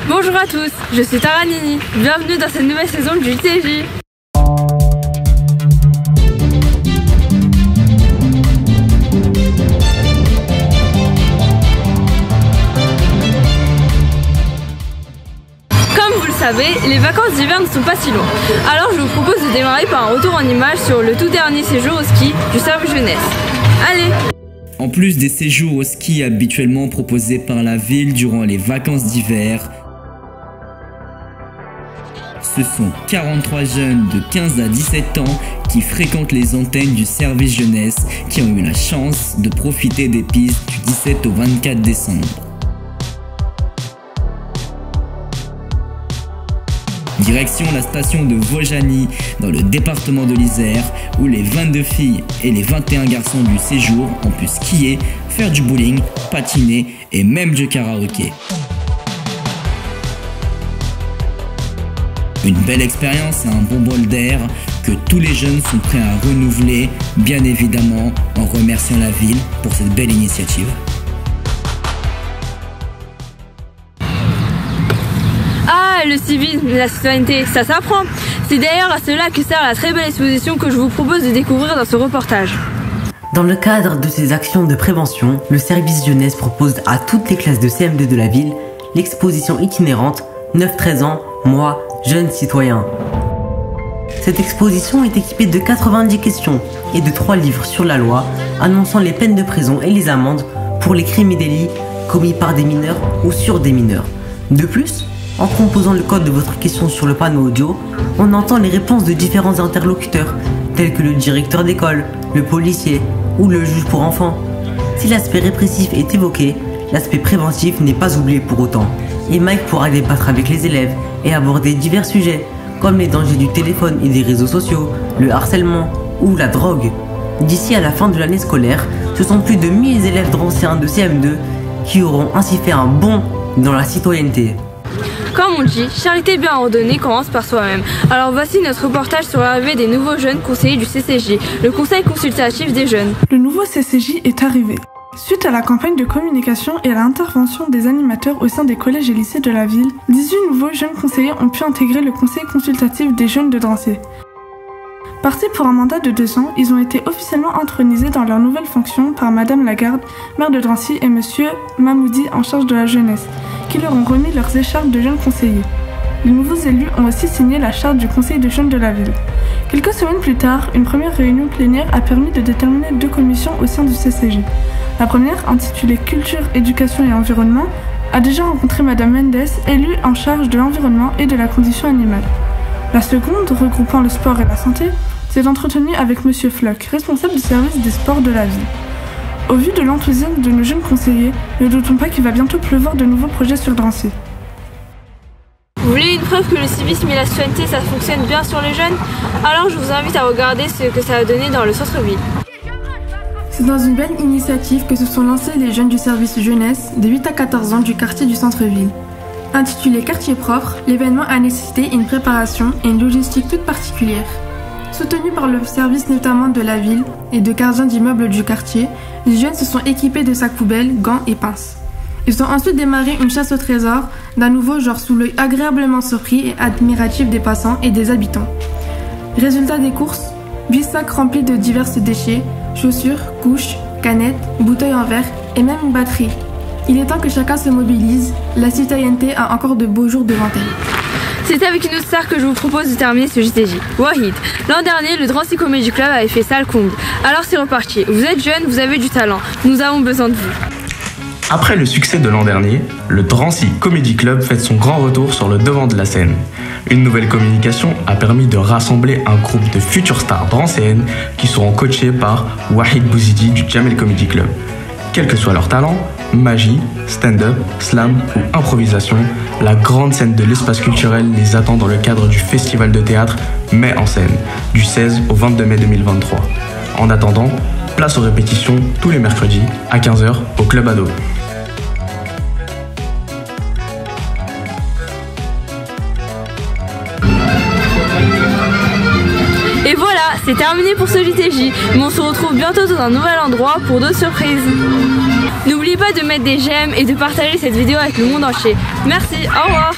Bonjour à tous, je suis Tara Nini. Bienvenue dans cette nouvelle saison du JTJ. Comme vous le savez, les vacances d'hiver ne sont pas si longues. Alors je vous propose de démarrer par un retour en images sur le tout dernier séjour au ski du service jeunesse. Allez! En plus des séjours au ski habituellement proposés par la ville durant les vacances d'hiver, ce sont 43 jeunes de 15 à 17 ans qui fréquentent les antennes du service jeunesse qui ont eu la chance de profiter des pistes du 17 au 24 décembre. Direction la station de Vaujany dans le département de l'Isère où les 22 filles et les 21 garçons du séjour ont pu skier, faire du bowling, patiner et même du karaoké. Une belle expérience et un bon bol d'air que tous les jeunes sont prêts à renouveler, bien évidemment en remerciant la ville pour cette belle initiative. Ah, le civisme et la citoyenneté, ça s'apprend. C'est d'ailleurs à cela que sert la très belle exposition que je vous propose de découvrir dans ce reportage. Dans le cadre de ces actions de prévention, le service jeunesse propose à toutes les classes de CM2 de la ville l'exposition itinérante 9-13 ans, moi, jeune citoyen. Cette exposition est équipée de 90 questions et de 3 livres sur la loi annonçant les peines de prison et les amendes pour les crimes et délits commis par des mineurs ou sur des mineurs. De plus, en composant le code de votre question sur le panneau audio, on entend les réponses de différents interlocuteurs, tels que le directeur d'école, le policier ou le juge pour enfants. Si l'aspect répressif est évoqué, l'aspect préventif n'est pas oublié pour autant. Et Mike pourra débattre avec les élèves et aborder divers sujets, comme les dangers du téléphone et des réseaux sociaux, le harcèlement ou la drogue. D'ici à la fin de l'année scolaire, ce sont plus de 1000 élèves dranciens de CM2 qui auront ainsi fait un bond dans la citoyenneté. Comme on dit, charité bien ordonnée commence par soi-même. Alors voici notre reportage sur l'arrivée des nouveaux jeunes conseillers du CCJ, le Conseil consultatif des jeunes. Le nouveau CCJ est arrivé. Suite à la campagne de communication et à l'intervention des animateurs au sein des collèges et lycées de la ville, 18 nouveaux jeunes conseillers ont pu intégrer le Conseil consultatif des jeunes de Drancy. Partis pour un mandat de 2 ans, ils ont été officiellement intronisés dans leur nouvelle fonction par Madame Lagarde, maire de Drancy, et Monsieur Mamoudi en charge de la jeunesse, qui leur ont remis leurs écharpes de jeunes conseillers. Les nouveaux élus ont aussi signé la charte du conseil de jeunes de la ville. Quelques semaines plus tard, une première réunion plénière a permis de déterminer 2 commissions au sein du CCJ. La première, intitulée Culture, Éducation et Environnement, a déjà rencontré Madame Mendes, élue en charge de l'environnement et de la condition animale. La seconde, regroupant le sport et la santé, s'est entretenue avec Monsieur Floch, responsable du service des sports de la ville. Au vu de l'enthousiasme de nos jeunes conseillers, ne doutons pas qu'il va bientôt pleuvoir de nouveaux projets sur Drancy. Vous voulez une preuve que le civisme et la citoyenneté ça fonctionne bien sur les jeunes? Alors je vous invite à regarder ce que ça a donné dans le centre-ville. C'est dans une belle initiative que se sont lancés les jeunes du service jeunesse de 8 à 14 ans du quartier du centre-ville. Intitulé Quartier propre, l'événement a nécessité une préparation et une logistique toute particulière. Soutenus par le service notamment de la ville et de gardiens d'immeubles du quartier, les jeunes se sont équipés de sacs poubelles, gants et pinces. Ils ont ensuite démarré une chasse au trésor d'un nouveau genre sous l'œil agréablement surpris et admiratif des passants et des habitants. Résultat des courses, 8 sacs remplis de divers déchets, chaussures, couches, canettes, bouteilles en verre et même une batterie. Il est temps que chacun se mobilise, la citoyenneté a encore de beaux jours devant elle. C'est avec une autre star que je vous propose de terminer ce JTJ, Wahid. L'an dernier, le Drancy Comedy Club avait fait sale comble. Alors c'est reparti, vous êtes jeune, vous avez du talent, nous avons besoin de vous. Après le succès de l'an dernier, le Drancy Comedy Club fait son grand retour sur le devant de la scène. Une nouvelle communication a permis de rassembler un groupe de futures stars drancéennes qui seront coachées par Wahid Bouzidi du Jamel Comedy Club. Quel que soit leur talent, magie, stand-up, slam ou improvisation, la grande scène de l'espace culturel les attend dans le cadre du festival de théâtre Mai en scène, du 16 au 22 mai 2023. En attendant, place aux répétitions tous les mercredis à 15h au Club Ado. Et voilà, c'est terminé pour ce JTJ, mais on se retrouve bientôt dans un nouvel endroit pour d'autres surprises. N'oubliez pas de mettre des j'aime et de partager cette vidéo avec le monde entier. Merci, au revoir.